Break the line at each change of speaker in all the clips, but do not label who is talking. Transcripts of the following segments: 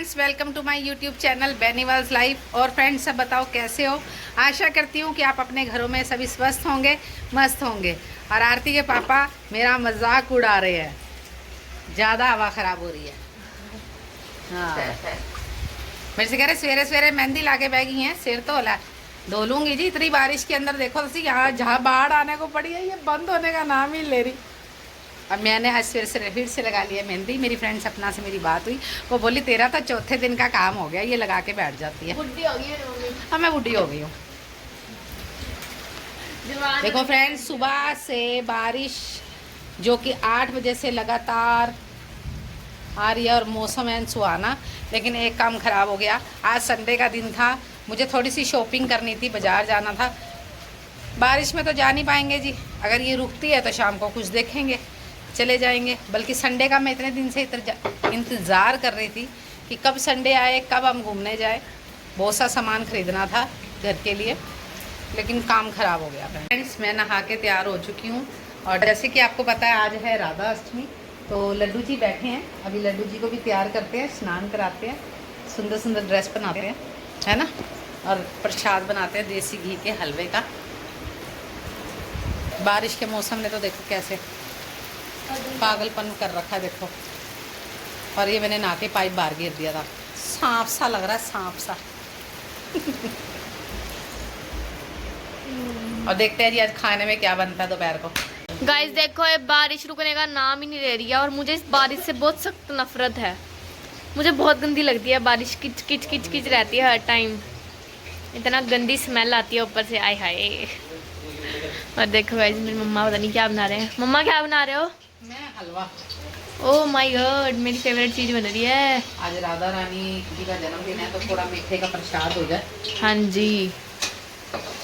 Friends, welcome to my YouTube channel Beniwal's life. और friends, सब बताओ कैसे हो। आशा करती हूँ कि आप अपने घरों में सभी स्वस्थ होंगे, मस्त होंगे। और आरती के पापा मेरा मजाक उड़ा रहे हैं, ज़्यादा हवा ख़राब हो रही है। हाँ, मेरे से कह रहे सवेरे सवेरे मेहंदी ला के बह गई हैं, सिर तो होला धो लूँगी जी। इतनी बारिश के अंदर देखो तो यहाँ जहाँ बाढ़ आने को पड़ी है, ये बंद होने का नाम ही ले रही। अब मैंने आज फिर से लगा लिया मेहंदी। मेरी फ्रेंड सपना से मेरी बात हुई, वो बोली तेरा तो चौथे दिन का काम हो गया, ये लगा के बैठ जाती है।
बुढ़ी हो गई है।
हाँ, मैं बुढ़ी हो गई हूँ। देखो फ्रेंड्स, सुबह से बारिश जो कि 8 बजे से लगातार आ रही है और मौसम है सुहाना। लेकिन एक काम ख़राब हो गया, आज संडे का दिन था, मुझे थोड़ी सी शॉपिंग करनी थी, बाज़ार जाना था। बारिश में तो जा नहीं पाएंगे जी, अगर ये रुकती है तो शाम को कुछ देखेंगे, चले जाएंगे। बल्कि संडे का मैं इतने दिन से इंतज़ार कर रही थी कि कब संडे आए, कब हम घूमने जाए। बहुत सा सामान ख़रीदना था घर के लिए, लेकिन काम ख़राब हो गया। फ्रेंड्स, मैं नहा के तैयार हो चुकी हूँ। और जैसे कि आपको पता है आज है राधा अष्टमी, तो लड्डू जी बैठे हैं। अभी लड्डू जी को भी तैयार करते हैं, स्नान कराते हैं, सुंदर सुंदर ड्रेस बनाते हैं, है ना। और प्रसाद बनाते हैं देसी घी के हलवे का। बारिश के मौसम में तो देखो कैसे पागलपन कर रखा है, देखो। और ये मैंने नहा के पाइप बाहर गिर दिया था, सांप सा लग रहा है, सांप सा। और देखते हैं जी आज खाने में क्या बनता है दोपहर को।
गाइस देखो, ये बारिश रुकने का नाम ही नहीं ले रही है और मुझे इस बारिश से बहुत सख्त नफरत है। मुझे बहुत गंदी लगती है बारिश, किच किच किच किच रहती है हर टाइम, इतना गंदी स्मेल आती है ऊपर से, आय हाय। और देखो गाइस, मेरी मम्मा पता नहीं क्या बना रहे हैं। मम्मा क्या बना रहे हो?
मैं हलवा।
ओह माय गॉड, मेरी फेवरेट चीज़ बन रही है।
आज राधा रानी जी का जन्मदिन है, तो थोड़ा मीठे का प्रसाद हो जाए।
हाँ जी,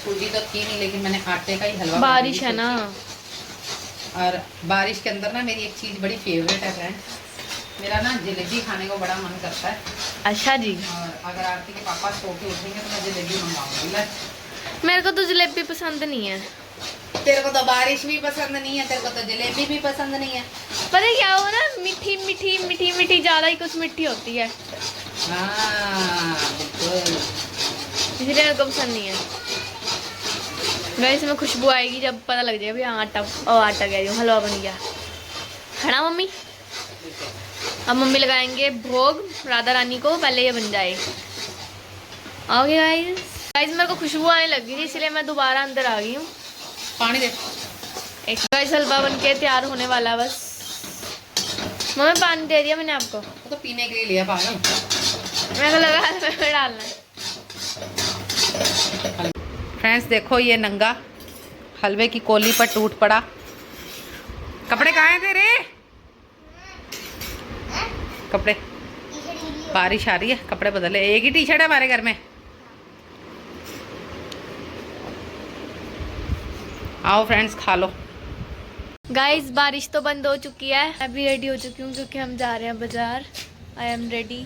सूजी तो थी नहीं, लेकिन मैंने आटे का ही हलवा।
बारिश है ना,
और बारिश के अंदर ना मेरी एक चीज़ बड़ी फेवरेट है फ्रेंड, मेरा ना जलेबी खाने को बड़ा मन करता है।
अच्छा जी।
और अगर आरती के पापा सो के उठेंगे तो मैं जलेबी मंगवाऊंगी।
मेरे को तो जलेबी पसंद नहीं है।
तेरे को तो बारिश भी पसंद नहीं है, तेरे को तो जलेबी भी पसंद नहीं है।
पता है क्या हो ना, मीठी मीठी मीठी मीठी ज़्यादा ही कुछ मीठी होती है,
हाँ बिल्कुल,
इसलिए मेरे को पसंद नहीं है। वैसे में खुशबू आएगी जब पता लग जाएगा भी हाँ आटा गया, हलवा बन गया, है ना मम्मी। अब मम्मी लगाएंगे भोग राधा रानी को, पहले ये बन जाए। ओके गाइस, मेरे को खुशबू आने लगी थी, इसलिए मैं दोबारा अंदर आ गई हूँ।
पानी दे।
एक गाइस, हलवा बन के तैयार होने वाला बस। मम्मी पानी दे दिया मैंने आपको,
वो तो पीने के लिए लिया पागल।
मेरे को लगा में डालना है।
फ्रेंड्स देखो, ये नंगा हलवे की कोली पर टूट पड़ा। कपड़े कहाँ हैं तेरे? कपड़े, बारिश आ रही है, कपड़े बदले। एक ही टी शर्ट है हमारे घर में। आओ फ्रेंड्स, खा लो।
गाइस, बारिश तो बंद हो चुकी है, मैं भी रेडी हो चुकी हूँ क्योंकि हम जा रहे हैं बाजार। I am ready.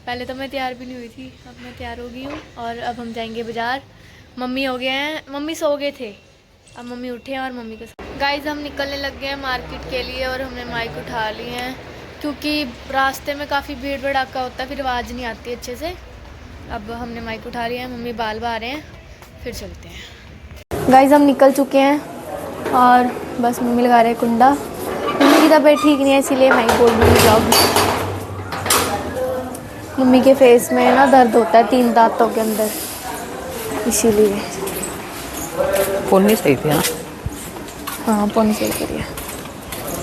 पहले तो मैं तैयार भी नहीं हुई थी, अब मैं तैयार हो गई हूँ और अब हम जाएंगे बाजार। मम्मी हो गए हैं, मम्मी सो गए थे, अब मम्मी उठे हैं और मम्मी के साथ। गाइस, हम निकलने लग गए हैं मार्केट के लिए और हमने माइक उठा ली हैं क्योंकि रास्ते में काफ़ी भीड़ भड़ाका होता है, फिर आवाज़ नहीं आती अच्छे से। अब हमने माइक उठा लिया है, मम्मी बाल बा रहे हैं, फिर चलते हैं। गाइस, हम निकल चुके हैं और बस मम्मी लगा रहे हैं कुंडा। मम्मी की तबीयत ठीक नहीं है, इसीलिए मैं ही बोल रही हूँ जाओ। मम्मी के फेस में ना दर्द होता है 3 दांतों के अंदर, इसीलिए।
फोन नहीं सही थी ना?
हाँ, फोन सही करिए।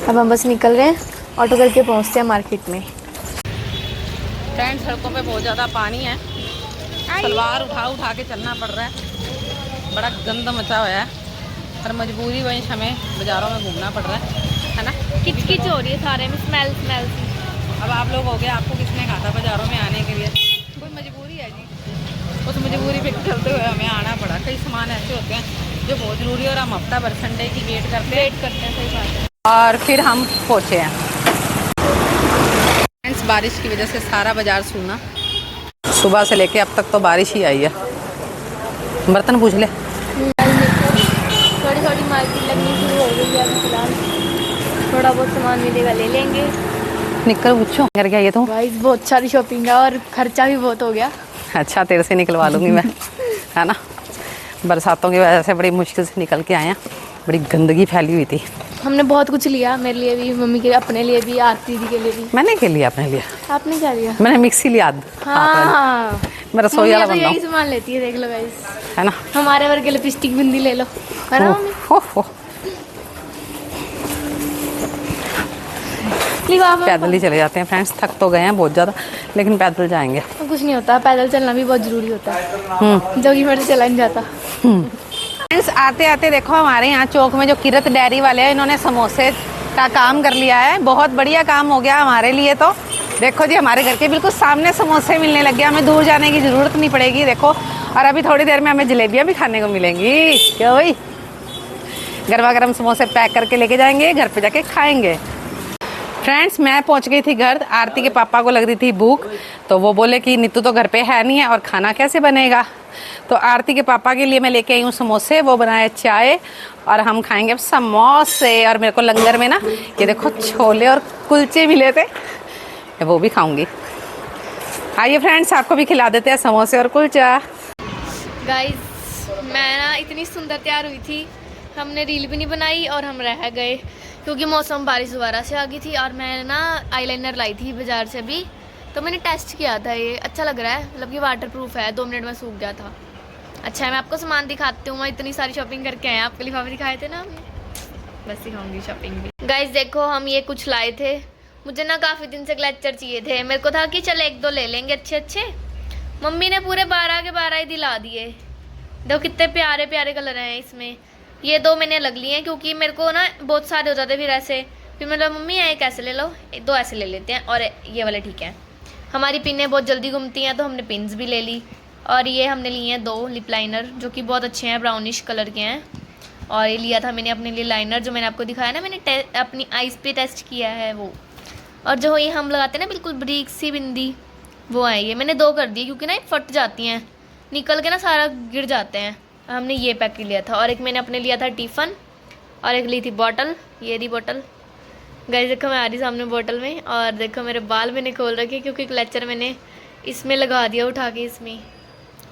अब हम बस निकल रहे हैं, ऑटो करके पहुँचते हैं मार्केट में।
फ्रेंड्स, सड़कों पे बहुत ज़्यादा पानी है, सलवार उठा उठा के चलना पड़ रहा है, बड़ा गंदा मचा हुआ है। पर मजबूरी वहीं हमें बाज़ारों में घूमना पड़ रहा है ना।
किच किच हो रही है सारे में, स्मेल स्मेल सी।
अब आप लोग हो गए, आपको किसने कहा था बाज़ारों में आने के लिए? कोई मजबूरी है जी, उस मजबूरी पे चलते हुए हमें आना पड़ा। कई सामान ऐसे होते हैं जो बहुत ज़रूरी है और हम हफ्ता भर संडे की वेट करते हैं।
सही बात है।
और फिर हम पहुँचे हैं। फ्रेंड्स, बारिश की वजह से सारा बाज़ार सूना, सुबह से लेके अब तक तो बारिश ही आई है। बर्तन पूछ ले।
थोड़ी थोड़ी मार्केट लगनी शुरू हो गई है, अभी फिलहाल थोड़ा बहुत सामान मिलेगा ले लेंगे,
निकल पूछो करके आई तो।
गाइस बहुत सारी शॉपिंग है और खर्चा भी बहुत हो गया।
अच्छा तेरे से निकलवा लूँगी मैं, है ना। बरसातों की वजह से बड़ी मुश्किल से निकल के आए हैं, बड़ी गंदगी फैली हुई थी।
हमने बहुत कुछ लिया, मेरे लिए भी, मम्मी के लिए, अपने लिए भी, आरती दीदी के लिए भी।
मैंने क्या लिया अपने लिए?
आपने क्या लिया?
मैंने मिक्सी लिया।
हाँ
मैं रसोई वाला बन रहा
यही
हूँ,
सामान लेती है, देख लो गाइस,
है ना।
हमारे वर्ग के लिपस्टिक बिंदी ले लो, है ना मम्मी?
पैदल ही चले जाते हैं फ्रेंड्स, थक तो गए हैं बहुत ज़्यादा, लेकिन पैदल जाएंगे।
कुछ नहीं होता, पैदल चलना भी बहुत ज़रूरी होता है, जो कि मेरे से चला नहीं जाता।
फ्रेंड्स आते आते देखो हमारे यहाँ चौक में जो किरत डेयरी वाले हैं, इन्होंने समोसे का काम कर लिया है। बहुत बढ़िया काम हो गया हमारे लिए। तो देखो जी, हमारे घर के बिल्कुल सामने समोसे मिलने लग गए, हमें दूर जाने की ज़रूरत नहीं पड़ेगी। देखो, और अभी थोड़ी देर में हमें जलेबियाँ भी खाने को मिलेंगी। क्या भाई, गर्मा गर्म समोसे पैक करके लेके जाएंगे, घर पे जाके खाएंगे। फ्रेंड्स मैं पहुंच गई थी घर। आरती के पापा को लग रही थी भूख, तो वो बोले कि नीतू तो घर पे है नहीं है और खाना कैसे बनेगा। तो आरती के पापा के लिए मैं लेके आई हूँ समोसे, वो बनाए चाय, और हम खाएंगे अब समोसे। और मेरे को लंगर में ना ये देखो छोले और कुलचे मिले थे, मैं वो भी खाऊंगी। आइए फ्रेंड्स, आपको भी खिला देते हैं समोसे और कुलचा।
गाइस मैं ना इतनी सुंदर तैयार हुई थी, हमने रील भी नहीं बनाई और हम रह गए क्योंकि मौसम बारिश दोबारा से आ गई थी। और मैं ना आईलाइनर लाई थी बाज़ार से अभी, तो मैंने टेस्ट किया था, ये अच्छा लग रहा है, मतलब कि वाटर प्रूफ है, 2 मिनट में सूख गया था। अच्छा है, मैं आपको सामान दिखाती हूँ। मैं इतनी सारी शॉपिंग करके आए, आपके लिफाफे दिखाए थे ना अभी, बस दिखाऊंगी शॉपिंग भी। गाइस देखो, हम ये कुछ लाए थे, मुझे ना काफ़ी दिन से क्लचर चाहिए थे, मेरे को था कि चल 1-2 ले लेंगे अच्छे अच्छे। मम्मी ने पूरे 12 के 12 ही दिला दिए। देखो कितने प्यारे प्यारे कलर हैं इसमें। ये 2 मैंने अलग लिए हैं क्योंकि मेरे को ना बहुत सारे हो जाते फिर ऐसे, फिर मतलब मम्मी एक ऐसे ले लो, 2 ऐसे ले लेते हैं, और ये वाले ठीक है। हमारी पिनें बहुत जल्दी घूमती हैं तो हमने पिन्स भी ले ली। और ये हमने लिए हैं 2 लिप लाइनर जो कि बहुत अच्छे हैं, ब्राउनिश कलर के हैं। और ये लिया था मैंने अपने लिए लाइनर, जो मैंने आपको दिखाया ना, मैंने अपनी आइज़ पे टेस्ट किया है वो। और जो ये हम लगाते हैं ना बिल्कुल ब्रीक सी बिंदी, वो है। ये मैंने 2 कर दी क्योंकि ना ये फट जाती हैं, निकल के ना सारा गिर जाते हैं। हमने ये पैक लिया था। और एक मैंने अपने लिया था टिफ़न, और एक ली थी बॉटल, ये रही बॉटल। गाइस देखो मैं आ रही सामने बॉटल में, और देखो मेरे बाल मैंने खोल रखे क्योंकि क्लचर मैंने इसमें लगा दिया उठा के इसमें।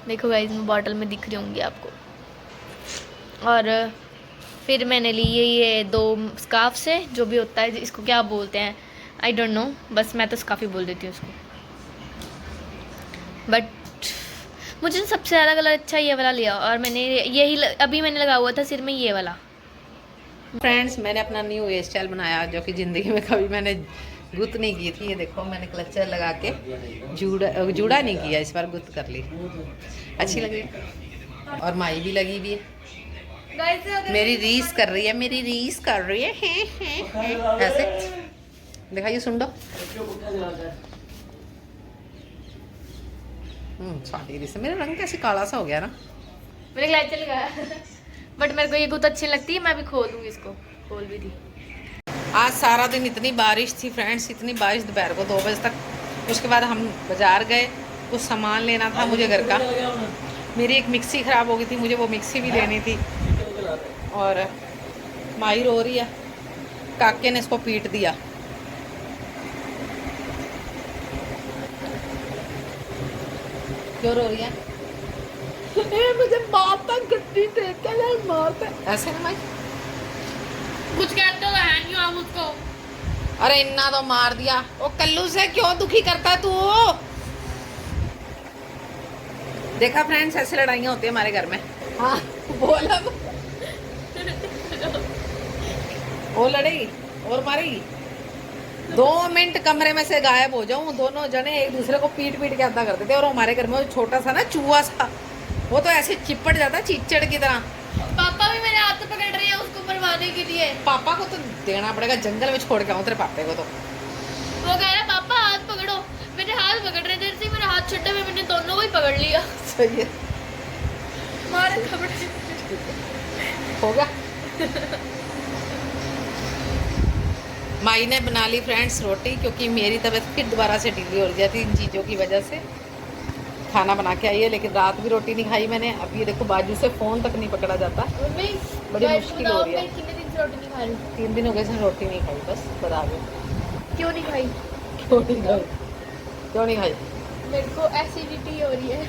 देखो गाइस मैं बॉटल में दिख रही होंगी आपको। और फिर मैंने ली ये 2 स्कार्फ से, जो भी होता है, इसको क्या बोलते हैं आई डोंट नो, बस मैं तो स्कार्फ ही बोल देती हूँ इसको। बट मुझे सबसे ज़्यादा कलर अच्छा ये वाला लिया, और मैंने यही अभी मैंने लगा हुआ था सिर में ये वाला।
फ्रेंड्स मैंने अपना न्यू हेयर स्टाइल बनाया, जो कि ज़िंदगी में कभी मैंने गुत नहीं की थी। ये देखो मैंने क्लचर लगा के जूड़ा नहीं किया, इस बार गुत कर ली। अच्छी लग रही है, और माई भी लगी भी है। मेरी रीस कर रही है, मेरी रीस कर रही है। ऐसे दिखाइए, सुन दो। साड़ी रीस, मेरा रंग कैसे काला सा हो गया ना।
मैंने क्लचर लगाया बट मेरे को ये गुत अच्छी लगती है, मैं भी खोल दूँगी इसको, खोल भी दी।
आज सारा दिन इतनी बारिश थी फ्रेंड्स, इतनी बारिश दोपहर को 2 बजे तक। उसके बाद हम बाज़ार गए, कुछ सामान लेना था मुझे घर का। मेरी एक मिक्सी ख़राब हो गई थी, मुझे वो मिक्सी भी लेनी थी। और माई रो रही है, काके ने इसको पीट दिया। क्यों रो रही है? मुझे मारता, गड्डी देख के मारता। ऐसे ना माई
कुछ कहते हो है नहीं आप उसको।
अरे इन्ना तो मार दिया। ओ कल्लू से क्यों दुखी करता तू? देखा फ्रेंड्स, ऐसे लड़ाइयाँ होती है हमारे घर में। हाँ बोल अब। वो लड़ेगी और मारेगी। 2 मिनट कमरे में से गायब हो जाऊं, दोनों जने एक दूसरे को पीट पीट के अदा करते थे। और हमारे घर में वो छोटा सा ना चूहा सा, वो तो ऐसे चिपट जाता चीचड़ की तरह।
पापा भी मेरे हाथ पकड़ रहे हैं उसको मरवाने के लिए।
पापा को तो देना पड़ेगा, जंगल में छोड़ के आऊँ तेरे पापे को। तो
वो कह रहा पापा हाथ पकड़ो, मेरे हाथ पकड़ रहे थे, जैसे मेरा हाथ छुट्टे हुए मैंने दोनों को ही पकड़ लिया।
सही है,
मारे थपड़े
होगा। माई ने बना ली फ्रेंड्स रोटी, क्योंकि मेरी तबीयत फिर दोबारा से ढीली हो रही थी इन चीज़ों की वजह से। खाना बना के आई है, लेकिन रात भी रोटी नहीं खाई मैंने। अब ये देखो बाजू से फ़ोन तक नहीं पकड़ा जाता, बड़ी मुश्किल हो रही है।
कितने दिन से रोटी नहीं खा रही?
3 दिन हो गए रोटी नहीं खाई, बस बता दो।
क्यों नहीं खाई?
क्यों नहीं खाई? क्यों नहीं खाई?
मेरे को एसिडिटी हो रही है।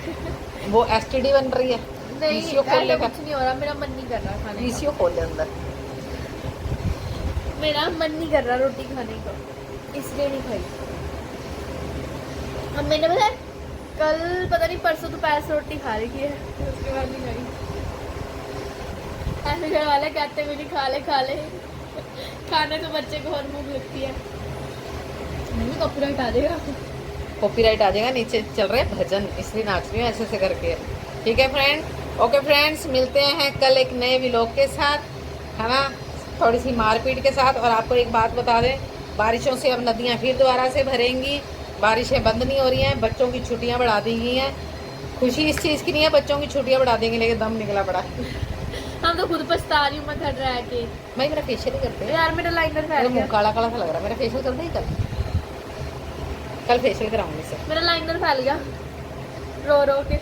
वो एसटीडी बन रही है।
नहीं
पीसीओ खोल
ऐसा
लेगा।
कुछ नहीं हो रहा, मेरा मन नहीं कर रहा खाने का।
पीसीओ खोल ले अंदर।
मेरा मन नहीं कर रहा रोटी खाने का, इसलिए नहीं खाई। अब मैंने पता है, कल पता नहीं परसों दोपहर से रोटी खा रही है, उसके बाद नहीं खाई। ऐसे घर वाले कहते हैं मेरी खा ले खाने तो बच्चे को और भूख लगती है। नहीं कॉपीराइट आ जाएगा।
कॉपीराइट आ जाएगा, नीचे चल रहे हैं भजन इसलिए नाच रही हूँ ऐसे ऐसे करके। ठीक है फ्रेंड, ओके फ्रेंड्स, मिलते हैं कल एक नए व्लॉग के साथ, है ना, थोड़ी सी मारपीट के साथ। और आपको एक बात बता दें, बारिशों से अब नदियाँ फिर दोबारा से भरेंगी, बारिशें बंद नहीं हो रही हैं, बच्चों की छुट्टियाँ बढ़ा दी गई हैं। खुशी इस चीज़ की नहीं है, बच्चों की छुट्टियाँ बढ़ा देंगे, लेकिन दम निकला पड़ा।
हम तो खुद पछता रही हूँ मैं घर रह के।
भाई मेरा फेशियल ही करते हैं
यार मेरा लाइनर फैल
मेरा
गया,
मुँह काला काला सा लग रहा है। मेरा फेशियल करते ही कल फेशियल कराऊंगी सर।
मेरा लाइनर फैल गया रो रो के।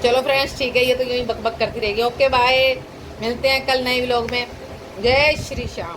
चलो फ्रेंड्स ठीक है, ये तो यूँ ही बक बक करती रहेगी। ओके बाय, मिलते हैं कल नए व्लॉग में। जय श्री श्याम।